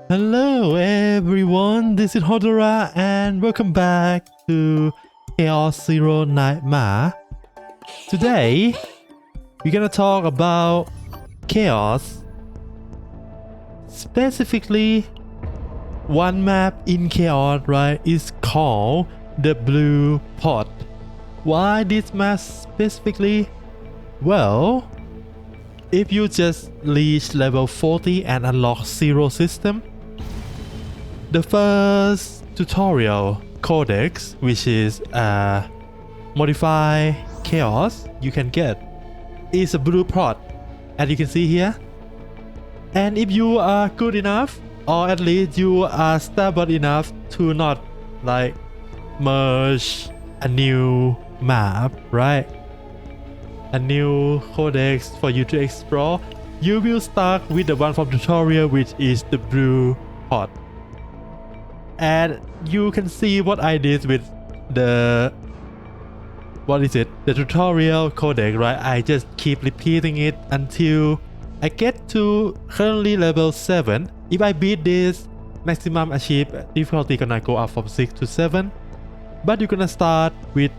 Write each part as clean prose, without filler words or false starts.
Hello everyone, this is Hodora and welcome back to Chaos Zero Nightmare. Today, we're gonna talk about Chaos. Specifically, one map in Chaos, right, is called the Blue Pot. Why this map specifically? Well, if you just reach level 40 and unlock Zero System, the first tutorial codex, which is modify chaos you can get, is a blue pot, as you can see here. And if you are good enough, or at least you are stable enough to not like merge a new map, right? A new codex for you to explore, you will start with the one from tutorial, which is the blue pot. And you can see what I did with the the tutorial codec, right? I just keep repeating it until I get to currently level 7. If I beat this, maximum achieve difficulty gonna go up from 6 to 7, but you're gonna start with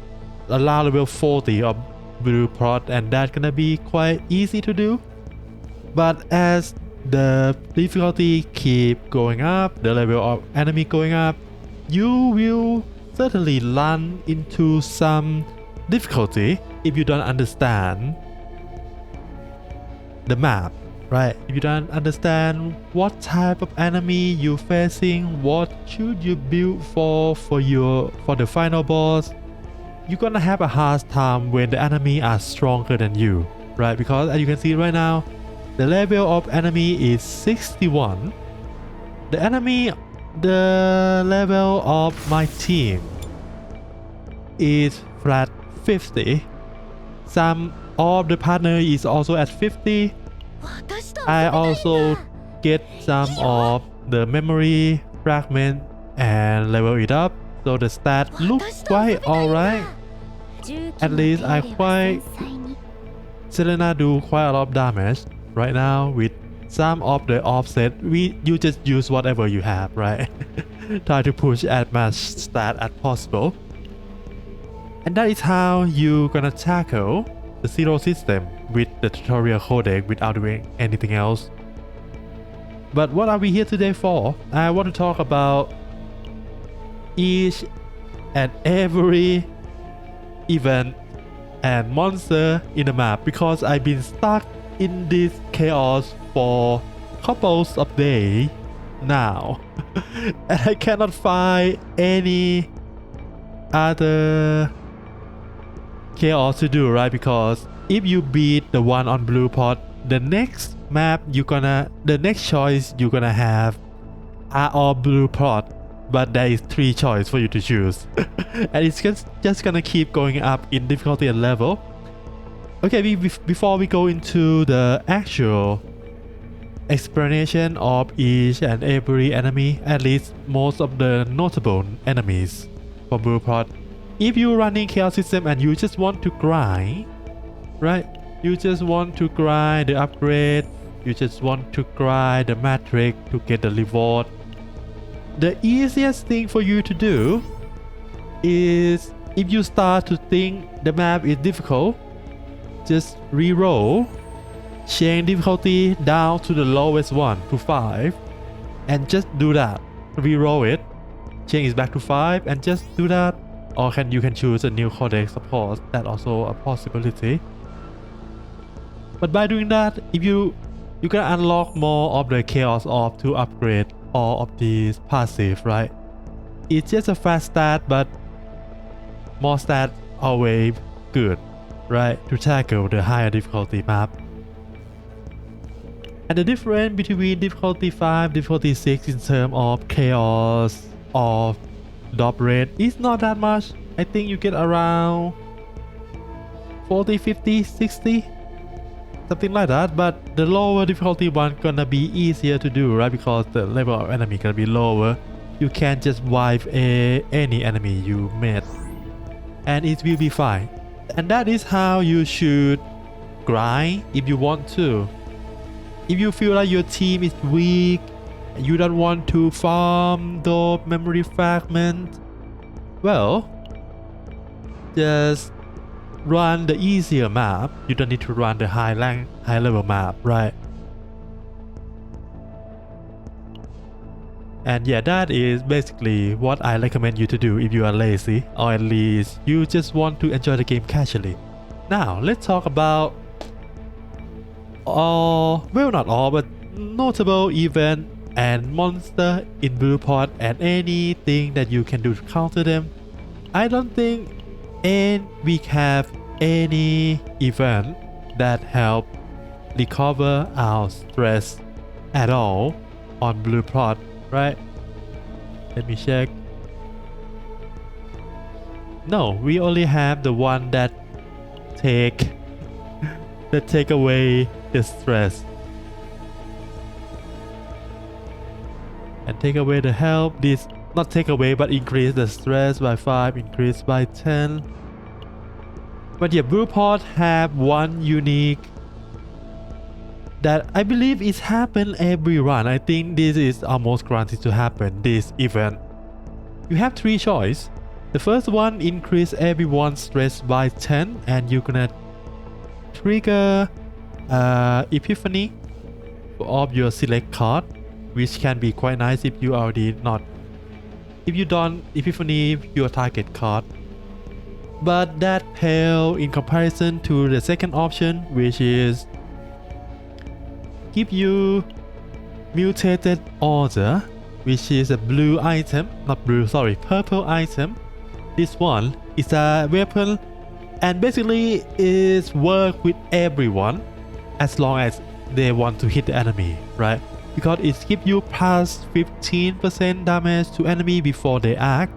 around level 40 of blue pot, and that's gonna be quite easy to do. But as the difficulty keep going up, the level of enemy going up, you will certainly run into some difficulty if you don't understand the map, right? If you don't understand what type of enemy you're facing, what should you build for the final boss, you're gonna have a hard time when the enemy are stronger than you, right? Because as you can see right now, the level of enemy is 61. The level of my team is flat 50. Some of the partner is also at 50. I also get some of the memory fragment and level it up, so the stat looks quite alright. At least Selena do quite a lot of damage right now with some of the offset. You just use whatever you have, right? Try to push as much stat as possible. And that is how you gonna tackle the Zero System with the tutorial codec without doing anything else. But what are we here today for? I want to talk about each and every event and monster in the map, because I've been stuck in this chaos for couples of days now and I cannot find any other chaos to do, right? Because if you beat the one on blue pot, the next choice you're gonna have are all blue pot, but there is 3 choices for you to choose and it's just gonna keep going up in difficulty and level. Okay, before we go into the actual explanation of each and every enemy, at least most of the notable enemies for blue pot, if you're running chaos system and you just want to grind, right? You just want to grind the upgrade, you just want to grind the matrix to get the reward, the easiest thing for you to do is, if you start to think the map is difficult, just re-roll, change difficulty down to the lowest one to 5, and just do that. Re-roll it, change it back to 5, and just do that. Or you can choose a new codex, of course, that's also a possibility. But by doing that, if you can unlock more of the chaos orb to upgrade all of these passive, right? It's just a fast stat, but more stat always good, right? To tackle the higher difficulty map. And the difference between difficulty 5, difficulty 6 in terms of chaos or drop rate is not that much. I think you get around 40, 50, 60, something like that. But the lower difficulty one gonna be easier to do, right? Because the level of enemy gonna be lower. You can just wipe any enemy you met and it will be fine. And that is how you should grind if you want to. If you feel like your team is weak You don't want to farm the memory fragment. Well, just run the easier map. You don't need to run the high level map, right? And yeah, that is basically what I recommend you to do if you are lazy, or at least you just want to enjoy the game casually. Now let's talk about all, well, not all, but notable event and monster in Blue Pot and anything that you can do to counter them. I don't think we have any event that help recover our stress at all on Blue Pot, right? Let me check. No, we only have the one that take away the stress and take away the help. This not take away but increase the stress by 5, increase by 10. But yeah, Blue Pot have one unique that I believe is happen every run. I think this is almost guaranteed to happen, this event. You have 3 choices. The first one increase everyone's stress by 10 and you're gonna trigger epiphany of your select card, which can be quite nice if you already not, if you don't epiphany your target card. But that pale in comparison to the second option, which is give you mutated order, which is a blue item, not blue, sorry, purple item. This one is a weapon and basically is work with everyone as long as they want to hit the enemy, right? Because it gives you plus 15% damage to enemy before they act.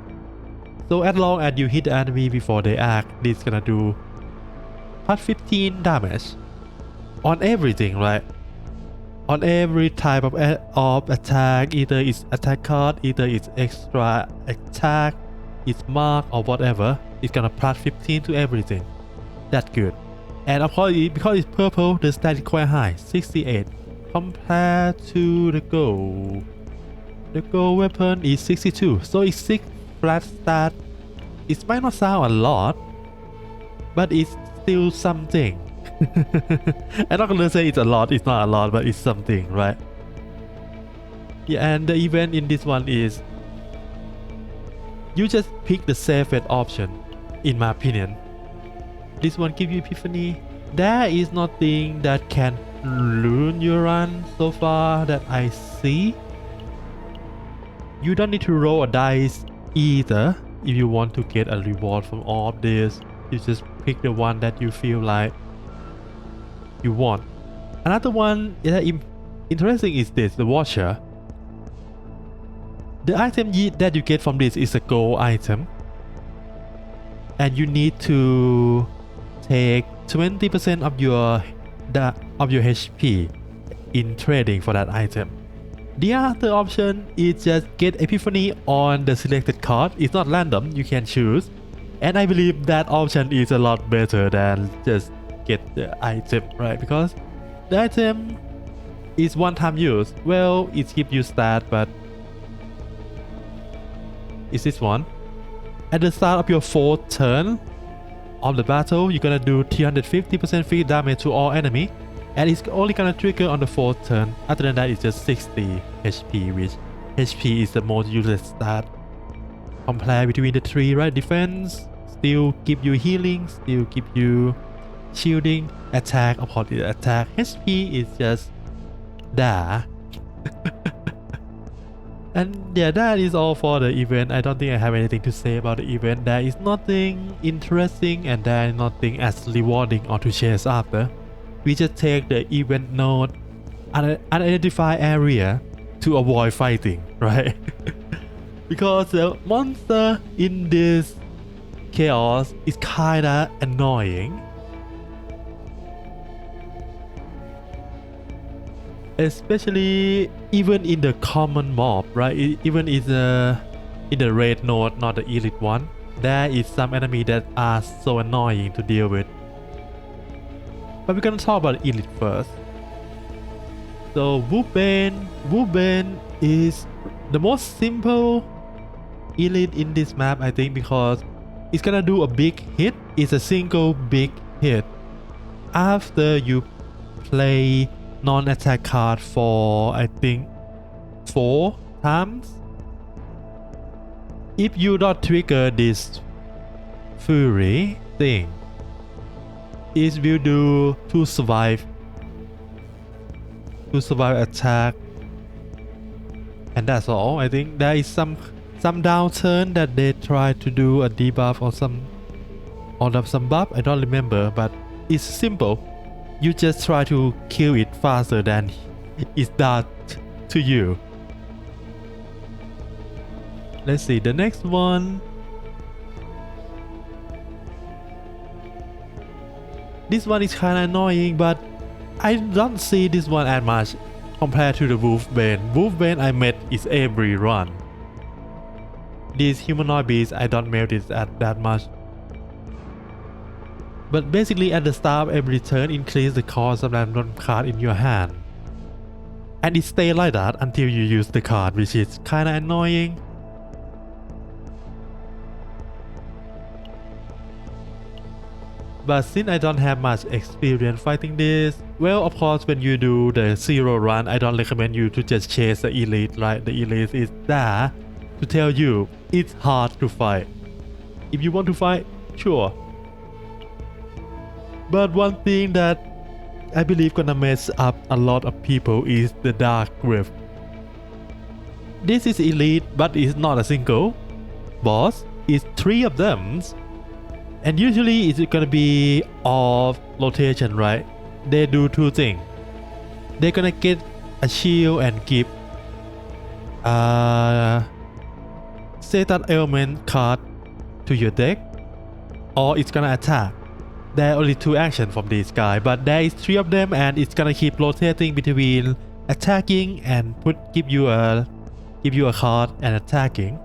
So as long as you hit the enemy before they act, this gonna do plus 15 damage on everything, right? On every type of attack, either it's attack card, either it's extra attack, it's mark or whatever, it's gonna plus 15 to everything. That's good. And of course, because it's purple, the stat is quite high, 68. Compared to the gold. The gold weapon is 62, so it's 6 flat stat. It might not sound a lot, but it's still something. I'm not gonna say it's a lot, it's not a lot, but it's something, right? Yeah, and the event in this one is you just pick the safest option, in my opinion. This one gives you epiphany. There is nothing that can ruin your run so far that I see. You don't need to roll a dice either if you want to get a reward from all of this. You just pick the one that you feel like you want. Another one that is interesting is this, the Watcher. The item that you get from this is a gold item, and you need to take 20% of your HP in trading for that item. The other option is just get epiphany on the selected card. It's not random, you can choose, and I believe that option is a lot better than just get the item, right? Because the item is one-time use. Well, it gives you stat, but is this one? At the start of your 4th turn of the battle, you're gonna do 350% free damage to all enemy, and it's only gonna trigger on the 4th turn. Other than that, it's just 60 HP, which HP is the most useless stat. Compare between the 3, right? Defense still give you healing, still give you shielding, attack, of course the attack. HP is just there. And yeah, that is all for the event. I don't think I have anything to say about the event. There is nothing interesting and there is nothing as rewarding or to chase after. We just take the event node, unidentified area, to avoid fighting, right? Because the monster in this chaos is kinda annoying. Especially even in the common mob, right? Even in the raid node, not the elite one, there is some enemy that are so annoying to deal with. But we're gonna talk about elite first. So Wolfbane is the most simple elite in this map, I think, because it's gonna do a big hit. It's a single big hit. After you play non-attack card for, I think, 4 times, if you don't trigger this fury thing, it will do to survive attack, and that's all. I think there is some downturn that they try to do a debuff or some buff, I don't remember, but it's simple. You just try to kill it faster than it does to you. Let's see the next one. This one is kinda annoying, but I don't see this one as much compared to the Wolfbane. Wolfbane I met is every run. These humanoid beasts I don't melt it at that much. But basically at the start of every turn, increase the cost of random card in your hand. And it stays like that until you use the card, which is kinda annoying. But since I don't have much experience fighting this, well, of course when you do the zero run, I don't recommend you to just chase the elite, right? The elite is there to tell you it's hard to fight. If you want to fight, sure. But one thing that I believe gonna mess up a lot of people is the Dark Rift. This is elite, but it's not a single boss. It's 3 of them. And usually it's gonna be off rotation, right? They do 2 things. They're gonna get a shield and give CZN element card to your deck, or it's gonna attack. There are only 2 actions from this guy, but there is 3 of them, and it's gonna keep rotating between attacking and give you a card and attacking.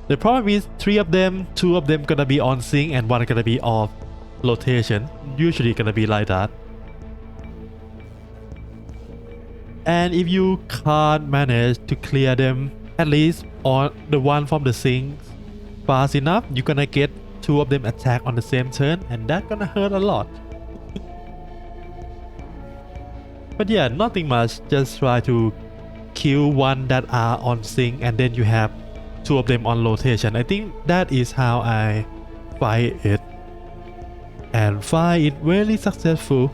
The problem is 3 of them, 2 of them gonna be on sync and 1 gonna be off rotation. Usually gonna be like that. And if you can't manage to clear them, at least on the one from the sync fast enough, you're gonna get 2 of them attack on the same turn, and that's gonna hurt a lot. But yeah, nothing much. Just try to kill 1 that are on sync, and then you have 2 of them on rotation. I think that is how I fight it, and find it very successful.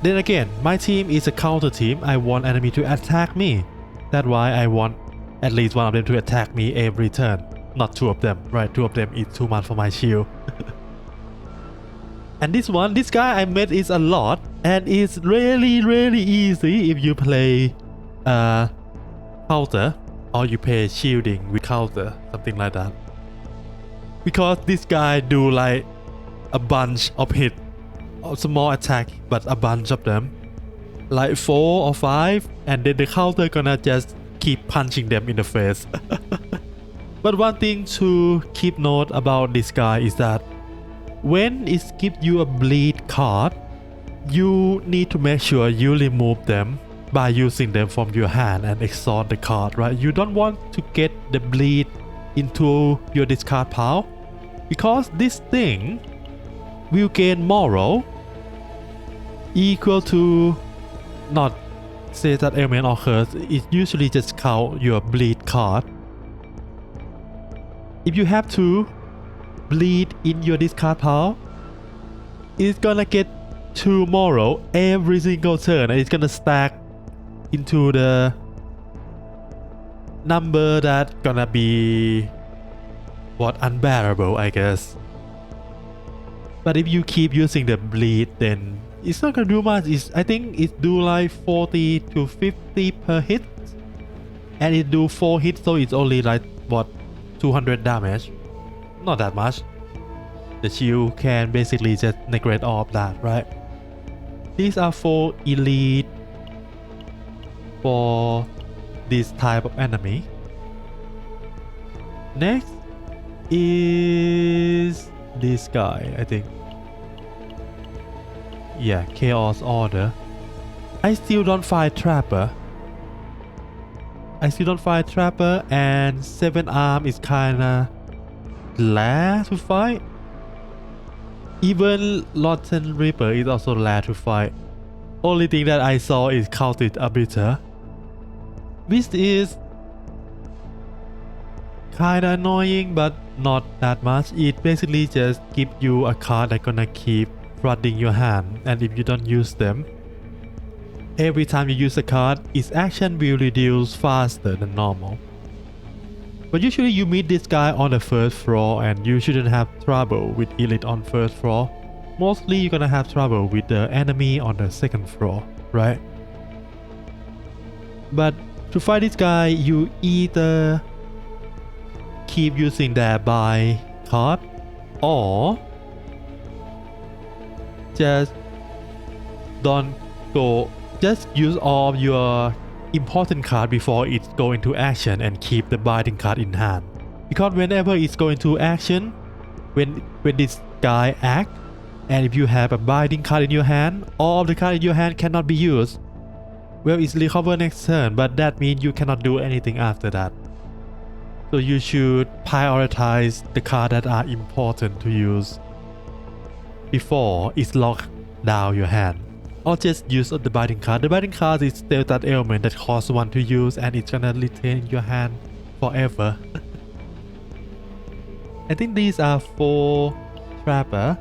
Then again, my team is a counter team. I want enemy to attack me. That's why I want at least 1 of them to attack me every turn. Not 2 of them, right? 2 of them is too much for my shield. And this guy I met is a lot, and it's really easy if you play counter, or you play shielding with counter, something like that. Because this guy do like a bunch of hit, a small attack, but a bunch of them, like 4 or 5, and then the counter gonna just keep punching them in the face. But one thing to keep note about this guy is that when it gives you a bleed card, you need to make sure you remove them by using them from your hand and exhaust the card, right? You don't want to get the bleed into your discard pile, because this thing will gain moral equal to not say that element or curse. It usually just count your bleed card. If you have to bleed in your discard pile, it's gonna get 2 moral every single turn, and it's gonna stack into the number that gonna be unbearable, I guess. But if you keep using the bleed, then it's not gonna do much. I think it do like 40 to 50 per hit, and it do 4 hits, so it's only like 200 damage. Not that much. The shield can basically just neglect all of that, right? These are 4 elite for this type of enemy. Next is this guy, I think. yeah, Chaos Order. I still don't fight Trapper. And 7 Arm is kinda glad to fight. Even Rotten Reaper is also glad to fight. Only thing that I saw is Cultist Arbiter, which is kinda annoying but not that much. It basically just gives you a card that's gonna keep flooding your hand, and if you don't use them, every time you use a card, its action will reduce faster than normal. But usually you meet this guy on the first floor and you shouldn't have trouble with Elite on first floor. Mostly you're gonna have trouble with the enemy on the second floor, right? But to fight this guy, you either keep using their buy card or just don't go, just use all your important card before it go into action and keep the binding card in hand, because whenever it's going to action, when this guy act, and if you have a binding card in your hand, all of the card in your hand cannot be used. Well, it's recover next turn, but that means you cannot do anything after that. So you should prioritize the cards that are important to use before it's locked down your hand. Or just use the binding card. The binding card is still that element that costs 1 to use and it's gonna retain in your hand forever. I think these are 4 Trapper.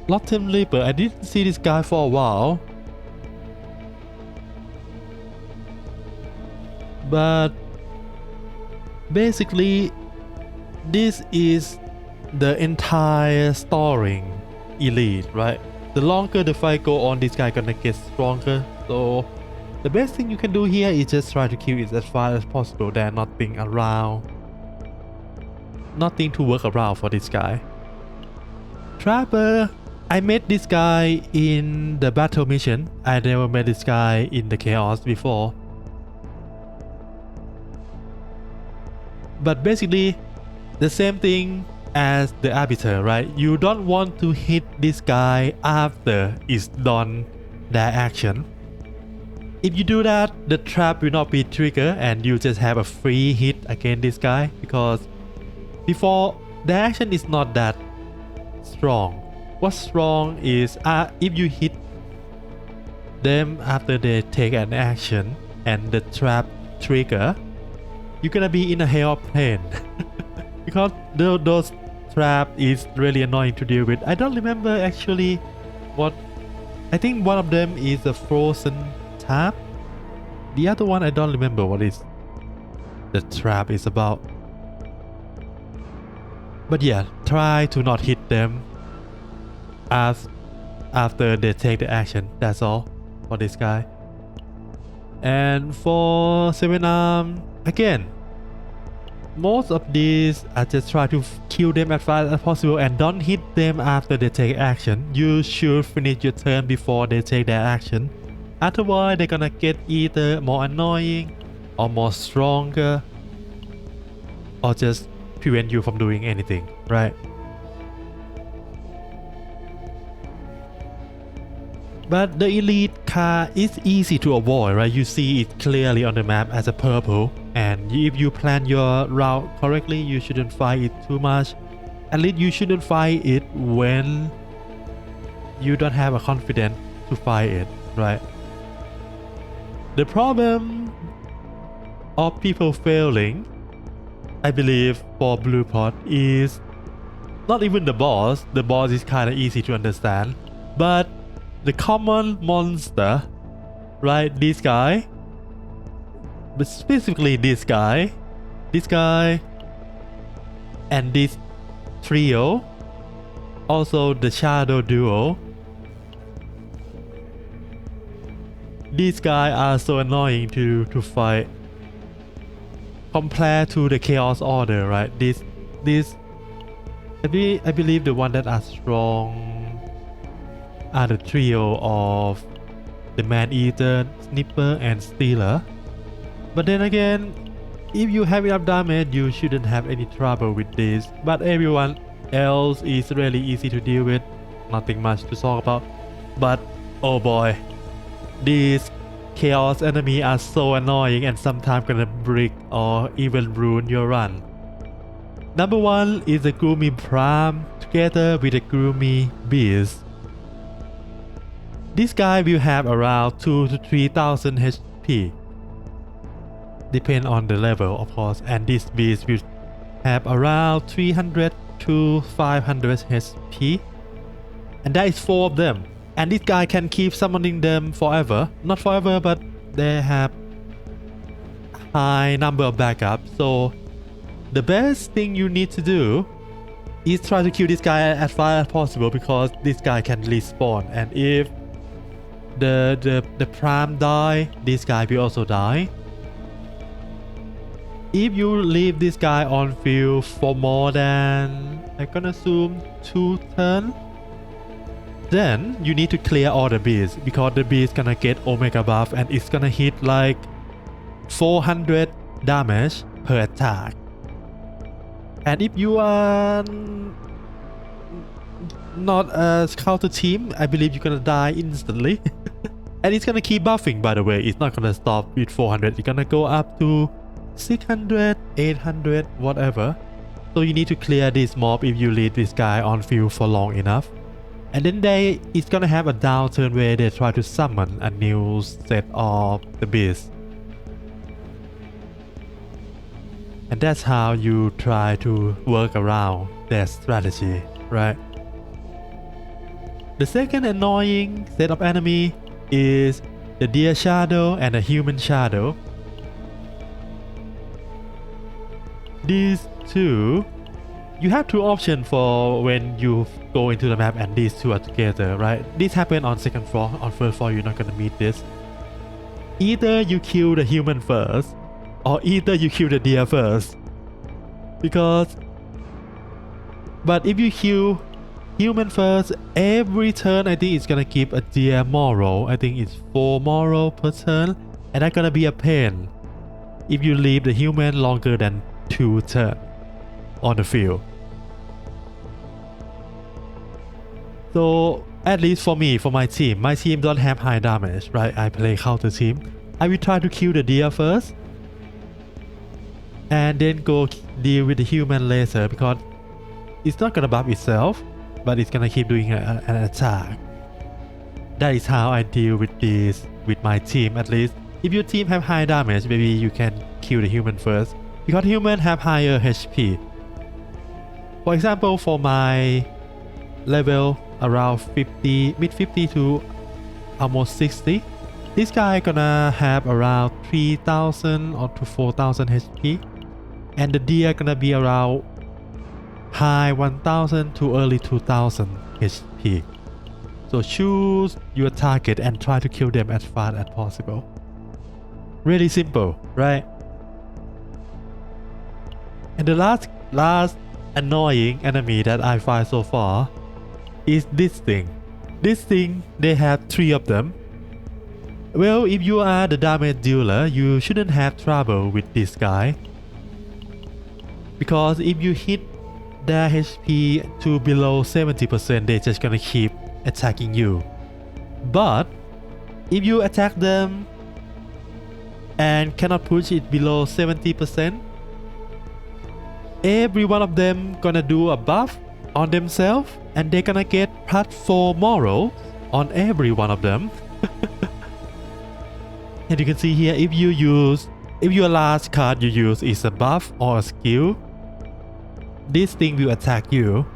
Rotten Reaper, I didn't see this guy for a while. But basically, this is the entire story Elite, right? The longer the fight go on, this guy gonna get stronger. So the best thing you can do here is just try to kill it as fast as possible. There's nothing around, nothing to work around for this guy. Trapper, I met this guy in the battle mission. I never met this guy in the chaos before. But basically, the same thing as the Arbiter, right? You don't want to hit this guy after it's done their action. If you do that, the trap will not be triggered and you just have a free hit against this guy, because before the action is not that strong. What's strong is if you hit them after they take an action and the trap trigger, you're gonna be in a hell plane. Because those trap is really annoying to deal with. I don't remember actually what. I think one of them is a frozen tap. The other one I don't remember what is the trap is about. But yeah, try to not hit them after they take the action. That's all for this guy. And for 7 Arm, again, most of these I just try to kill them as fast as possible and don't hit them after they take action. You should finish your turn before they take their action. Otherwise they're gonna get either more annoying or more stronger, or just prevent you from doing anything, right? But the Elite card is easy to avoid, right? You see it clearly on the map as a purple, and if you plan your route correctly, you shouldn't fight it too much. At least you shouldn't fight it when you don't have a confidence to fight it, right? The problem of people failing, I believe, for Blue Pot is not even the boss. The boss is kind of easy to understand, but the common monster, right? This guy, but specifically this guy, and this trio, also the shadow duo. These guys are so annoying to fight compared to the chaos order, right? I believe the one that are strong are the trio of the Man-Eater, Snipper, and Stealer. But then again, if you have enough damage, you shouldn't have any trouble with this. But everyone else is really easy to deal with. Nothing much to talk about. But oh boy, these chaos enemy are so annoying and sometimes gonna break or even ruin your run. Number 1 is the gloomy pram together with the gloomy beast. This guy will have around 2 to 3000 HP, depend on the level of course, and this beast will have around 300 to 500 HP, and that is 4 of them. And this guy can keep summoning them forever, not forever, but they have high number of backups. So the best thing you need to do is try to kill this guy as fast as possible, because this guy can respawn, and if the prime die, this guy will also die. If you leave this guy on field for more than, I'm gonna assume 2 turns, then you need to clear all the beasts, because the beast gonna get omega buff and it's gonna hit like 400 damage per attack. And if you are not a counter team, I believe you're gonna die instantly. And it's gonna keep buffing, by the way. It's not gonna stop with 400. It's gonna go up to 600, 800, whatever. So you need to clear this mob if you leave this guy on field for long enough. And then it's gonna have a downturn where they try to summon a new set of the beast. And that's how you try to work around their strategy, right? The second annoying set of enemy is the deer shadow and the human shadow. These two, you have 2 options for when you go into the map and these 2 are together, right? This happened on second floor. On first floor you're not gonna meet this. Either you kill the human first, or either you kill the deer first. But if you kill human first, every turn I think it's gonna give a deer moral. I think it's 4 moral per turn, and that's gonna be a pain if you leave the human longer than 2 turns on the field. So at least for me, for my team don't have high damage, right? I play counter team. I will try to kill the deer first, and then go deal with the human later, because it's not gonna buff itself, but it's gonna keep doing an attack. That is how I deal with this with my team, at least. If your team have high damage, maybe you can kill the human first, because humans have higher HP. For example, for my level around 50, mid 50 to almost 60, this guy gonna have around 3000 or to 4000 HP, and the deer gonna be around high 1000 to early 2000 HP. So choose your target and try to kill them as fast as possible. Really simple, right? And the last annoying enemy that I find so far is this thing. This thing, they have 3 of them. Well, if you are the damage dealer, you shouldn't have trouble with this guy, because if you hit their HP to below 70%, they're just gonna keep attacking you. But if you attack them and cannot push it below 70%, every one of them gonna do a buff on themselves, and they're gonna get +4 moral on every one of them. And you can see here, if your last card you use is a buff or a skill, this thing will attack you.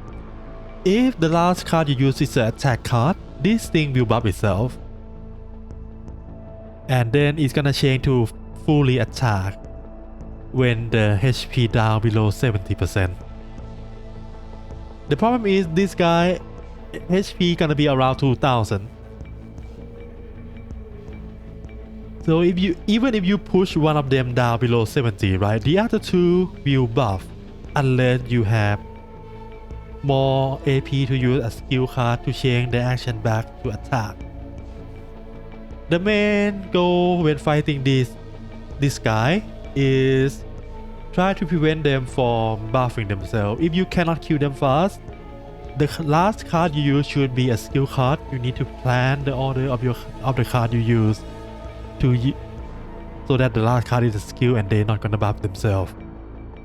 If the last card you use is an attack card, this thing will buff itself, and then it's gonna change to fully attack when the HP down below 70%. The problem is this guy HP gonna be around 2000. So even if you push one of them down below 70, right, the other 2 will buff unless you have more AP to use a skill card to change the action back to attack. The main goal when fighting this guy is try to prevent them from buffing themselves. If you cannot kill them fast, the last card you use should be a skill card. You need to plan the order of the card you use so that the last card is a skill and they're not gonna buff themselves.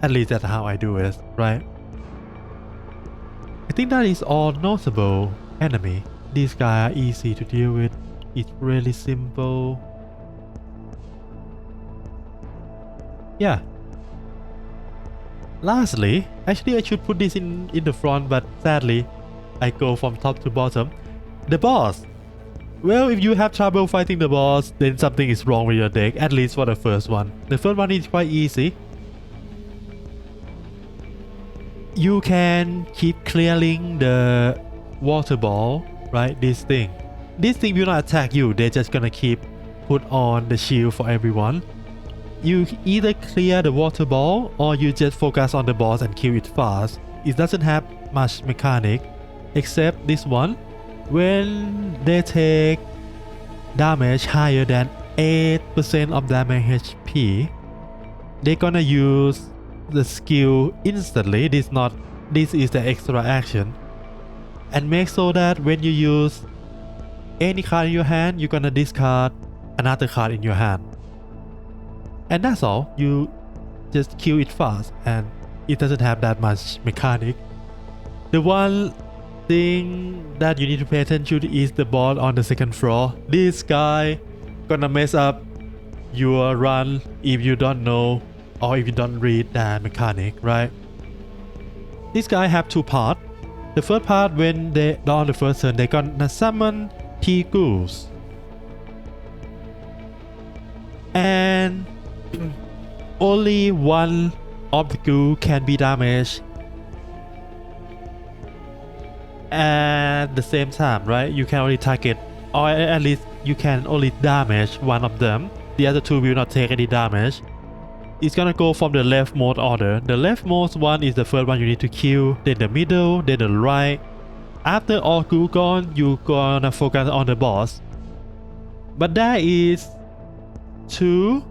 At least that's how I do it, right? I think that is all notable enemy. These guys are easy to deal with. It's really simple. Yeah. Lastly, actually I should put this in the front, but sadly I go from top to bottom. The boss. Well, if you have trouble fighting the boss, then something is wrong with your deck, at least for the first one. The first one is quite easy. You can keep clearing the water ball, right? This thing will not attack you. They're just gonna keep put on the shield for everyone. You either clear the water ball or you just focus on the boss and kill it fast. It doesn't have much mechanic except this one. When they take damage higher than 8% of damage HP, they're gonna use the skill instantly. This is the extra action, and make so that when you use any card in your hand, you're gonna discard another card in your hand, and that's all. You just kill it fast and it doesn't have that much mechanic. The one thing that you need to pay attention to is the boss on the second floor. This guy gonna mess up your run if you don't know or if you don't read that mechanic, right? This guy have two parts. The first part, when they on the first turn, they gonna summon T ghouls, and only one of the ghoul can be damaged at the same time, right? You can only target, or at least you can only damage one of them. The other two will not take any damage. It's gonna go from the leftmost order. The leftmost one is the first one you need to kill, then the middle, then the right. After all ghoul gone, you gonna focus on the boss. But there is two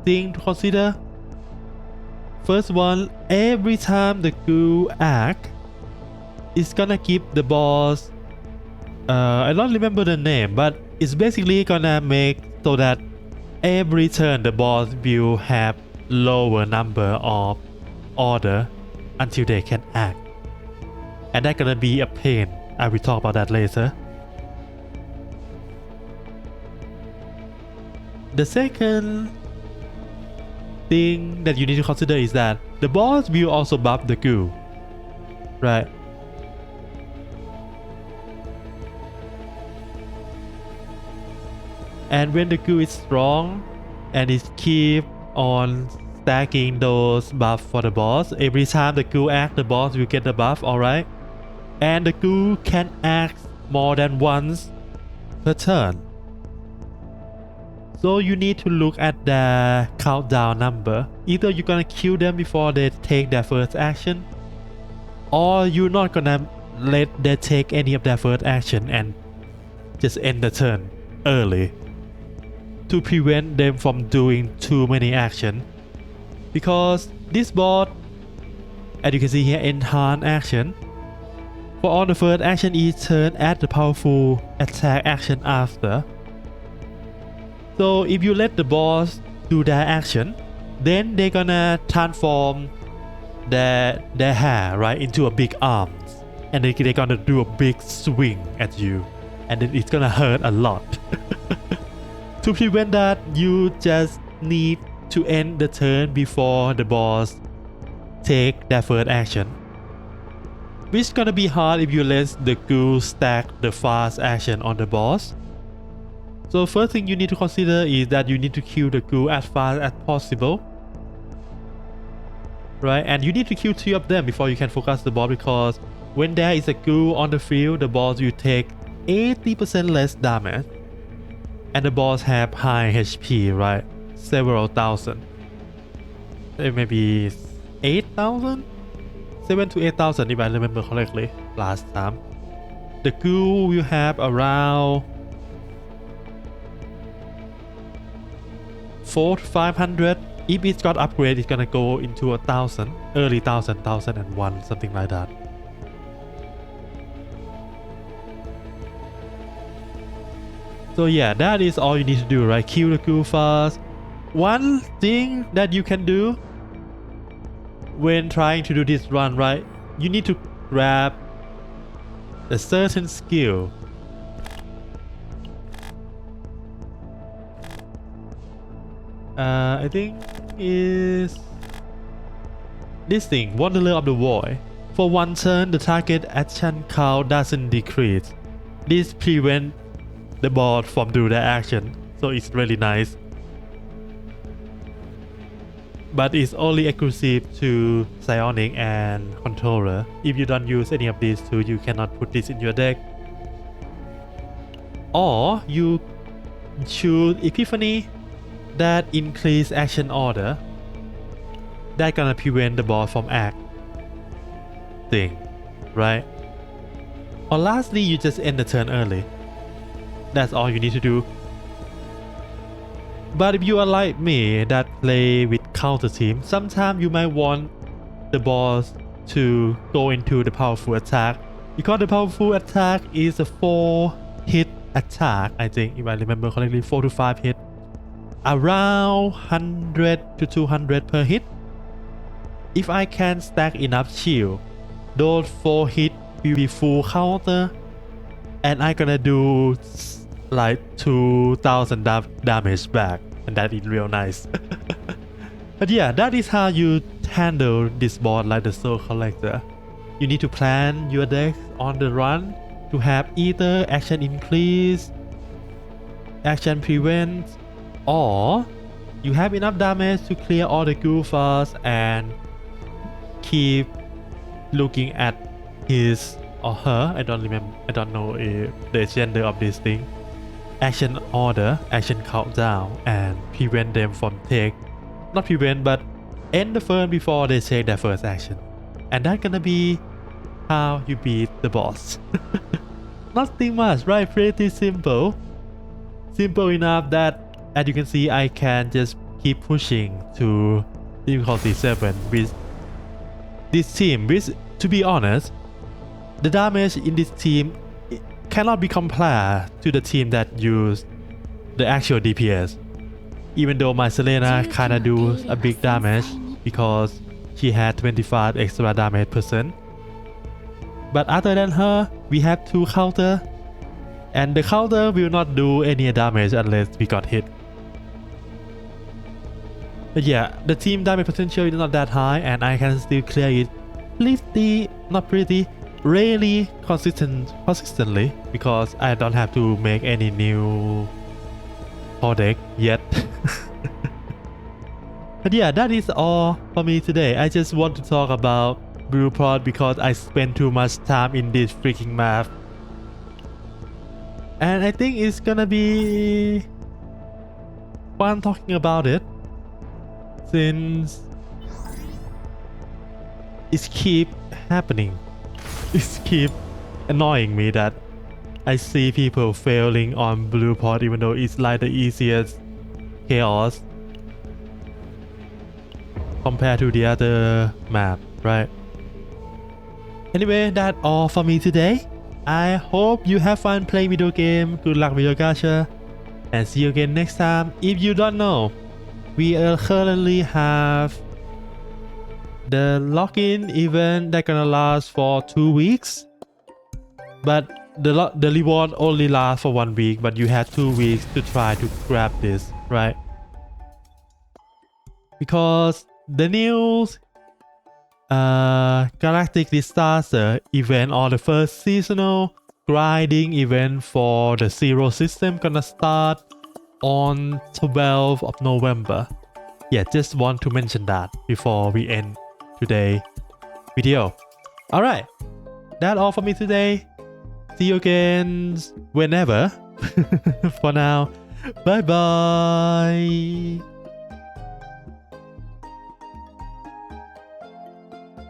things to consider. First one, every time the ghoul act, it's gonna give the boss, I don't remember the name, but it's basically gonna make so that every turn the boss will have lower number of order until they can act, and that's gonna be a pain. I will talk about that later. The second thing that you need to consider is that the boss will also buff the ghoul, right? And when the ghoul is strong and it keep on stacking those buffs for the boss, every time the ghoul acts, the boss will get the buff, alright? And the ghoul can act more than once per turn. So you need to look at the countdown number. Either you're gonna kill them before they take their first action, or you're not gonna let them take any of their first action and just end the turn early, to prevent them from doing too many actions. Because this boss, as you can see here, enhance action. For all the first action each turn, add the powerful attack action after. So if you let the boss do their action, then they're gonna transform their hair, right, into a big arms, and they're gonna do a big swing at you, and then it's gonna hurt a lot. To prevent that, you just need to end the turn before the boss take their first action, which is gonna be hard if you let the ghoul stack the fast action on the boss. So first thing you need to consider is that you need to kill the ghoul as fast as possible, right? And you need to kill 3 of them before you can focus the boss, because when there is a ghoul on the field, the boss will take 80% less damage. And the boss have high HP, right? Several thousand. Maybe 8,000? 7 to 8,000 if I remember correctly last time. The ghoul will have around 400 to 500. If it's got upgrade, it's gonna go into 1,000. Early 1,000, 1,001, something like that. So yeah, that is all you need to do, right? Kill the Goofas. One thing that you can do when trying to do this run, right? You need to grab a certain skill. I think is this thing, Wanderer of the Void. For one turn, the target action count doesn't decrease. This prevents the boss from doing the action, so it's really nice. But it's only exclusive to Psionic and Controller. If you don't use any of these two, you cannot put this in your deck. Or you choose Epiphany that increase action order. That gonna prevent the boss from act thing, right? Or lastly, you just end the turn early. That's all you need to do. But if you are like me that play with counter team, sometimes you might want the boss to go into the powerful attack, because the powerful attack is a 4-hit attack. I think, if I remember correctly, 4 to 5 hit, around 100 to 200 per hit. If I can stack enough shield, those 4 hit will be full counter, and I gonna do like 2000 damage back, and that is real nice. But yeah, that is how you handle this boss like the Soul Collector. You need to plan your deck on the run to have either action increase, action prevent, or you have enough damage to clear all the Goofas and keep looking at his or her, I don't know the gender of this thing, action order, action countdown, and prevent them from not prevent, but end the turn before they take their first action. And that's gonna be how you beat the boss. Nothing much, right? Pretty simple. Simple enough that, as you can see, I can just keep pushing to difficulty 7 with this team, which, to be honest, the damage in this team cannot be compared to the team that used the actual DPS. Even though my Selena kinda do a big damage because she had 25 extra damage %. But other than her, we have 2 counter, and the counter will not do any damage unless we got hit. But yeah, the team damage potential is not that high, and I can still clear it really consistently, because I don't have to make any new core deck yet. But yeah, that is all for me today. I just want to talk about Blue Prod because I spent too much time in this freaking map, and I think it's gonna be fun talking about it, since it keep happening. It keep annoying me that I see people failing on Blue Prod, even though it's like the easiest chaos compared to the other map, right? Anyway, that's all for me today. I hope you have fun playing video game. Good luck with your gacha, and see you again next time. If you don't know, we currently have the login event that gonna last for 2 weeks, but the reward only lasts for 1 week, but you have 2 weeks to try to grab this, right? Because the new Galactic Disaster event, or the first seasonal grinding event for the Zero system, gonna start on 12th of November. Yeah, just want to mention that before we end today's video. Alright, that's all for me today. See you again whenever. For now, bye bye.